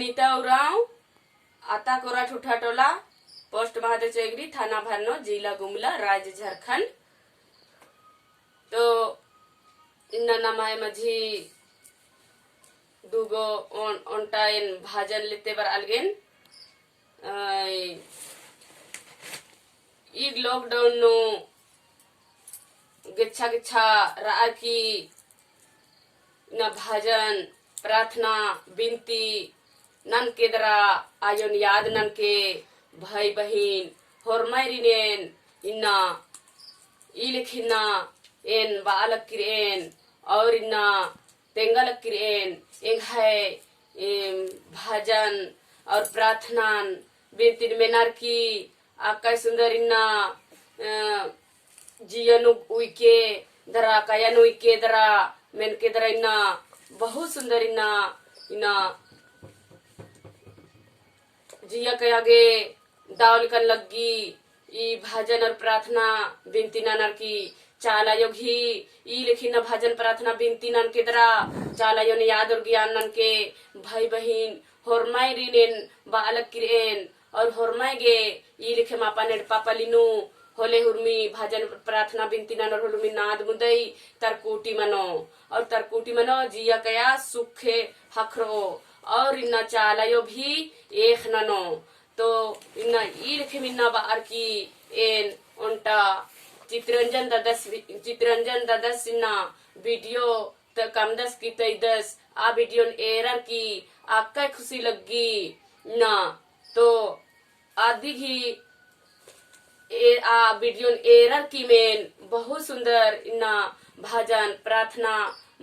अनीता उराव, आता कोरा ठूठा टोला, पोस्ट महादेव चौगरी, थाना भरनो, जिला गुमला, राज्य झारखंड। तो इन्ना नमाय मझी दुगो ओंटाइन भाजन लेते बर अलगेन। ईग लॉकडाउन नो गिच्छा गिच्छा रा की न भाजन प्रार्थना बिनती नन के दरा आयोन याद नन के भाई बहिन होरमायरिनेन इन्ना इलेखिना एन बालक किरेन और इन्ना तेंगलक किरेन एंग है भाजन और प्रार्थना बिनती मेनार की आका सुंदर इन्ना जियनु उइके दरा कायनु उइके दरा मेन के दरा इन्ना बहुत सुंदर इन्ना जिया के आगे दावल कन लगी ई भजन और प्रार्थना बिनती ननर की चाला योगी ई लेखिन भजन प्रार्थना बिनती नन के दरा चाला योनि याद और ज्ञान नन के भाई बहिन होरमाई रिनेन बालक किरेन और होरमाई गे ई लेखे मापा नेड पापा लिनु होले हुरमी भजन प्रार्थना बिनती नन और हुरमी नाद मुदई तरकुटी मनो और तरकुटी मनो जिया कया सुखे हखरो और इन्ना चालायो भी एक ननो। तो इन्ना ई लेखे मिन्ना बार की एन उन्टा चित्रंजन ददस इन्ना वीडियो त कम दस की तई दस आ वीडियो एरर की आका खुशी लगी ना। तो आदि ही आ वीडियो एरर की मेन बहुत सुंदर इन्ना भजन प्रार्थना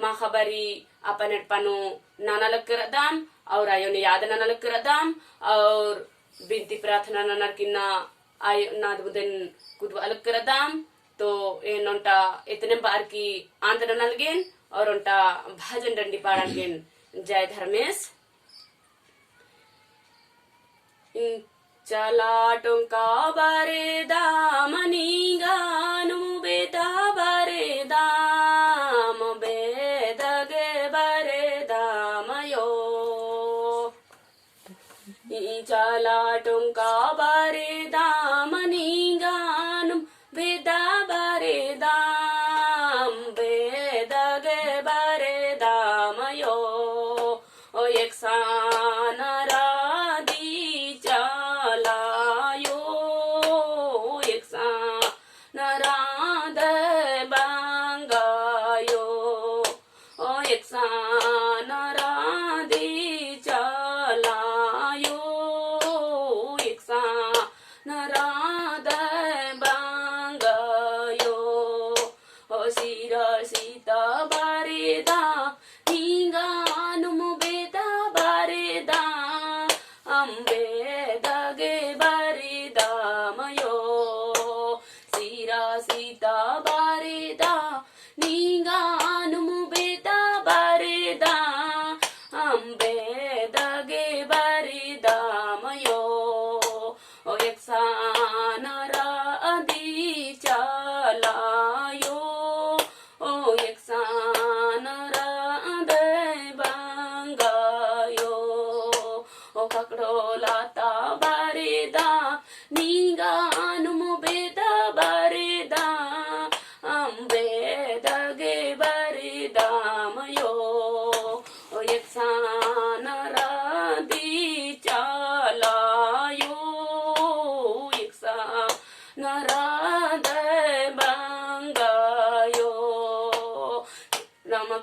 माँ खबरी अपन पनु नाना लग कर दाम और आयो ने याद नाना लग कर दाम और बिनती प्रार्थना नाना किन्ना आय नाद बुदन कुछ अलग कर दाम। तो ए नोंटा इतने बार की आंध्र नलगेन और उनटा भजन डंडी पाड़न जय धर्मेश। चला टोंका बारे दामनी गानु बेदा बारे दाम बेदगे बारे दामयो। चला टोंका बारे दामनी गानु बेदा बारे दाम बेदगे बारे दामयो। ओ एक सानरा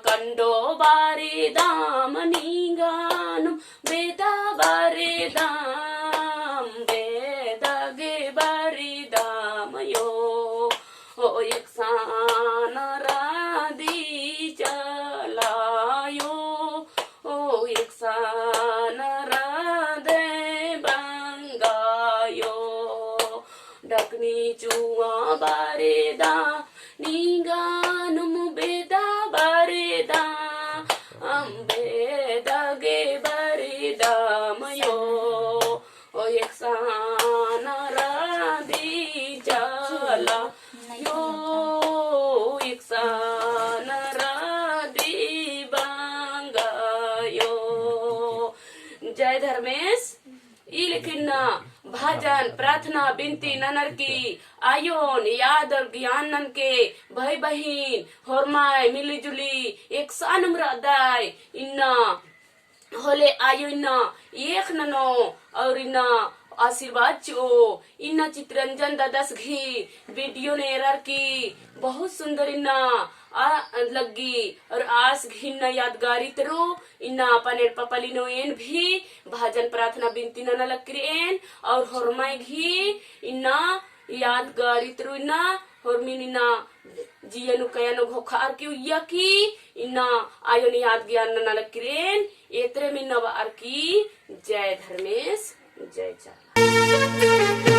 कंडो बारे दामनी गानु बेदा बारे दाम बेदगे बारे दामयो। ओ एक सान राधी चलायो ओ एक सान राधे बंगायो। डकनी चुआ बारे दा नी गानु बेदा बारे दा अम्बे दगे बारे दामयो। ओ एक सान राधी चला यो एक सान राधी बंगायो। जय धर्मेश ई लेकिन भजन प्रार्थना बिनती ननर की आयोन याद और ज्ञान के भाई बहन होरमाय मिली जुली एक सानम हृदय इन्ना होले आयो इन्ना एक ननो और इन्ना आशीर्वाद चो इन्ना चित्रंजन दादस घी वीडियो ने एरर की बहुत सुंदर इन्ना लगी और आस घिन्ना यादगारी तरो इन्ना अपने पपलिनो एन भी भजन प्रार्थना बिनती न लक्रेन और हरमाई घी इन्ना यादगारी तरो इन्ना हरमिन इन्ना जियनु कयनु घोखार की यकी इन्ना आयोनि याद ज्ञान न लक्रेन एतरे मिन्ना वार की जय धर्मेश जय चाला।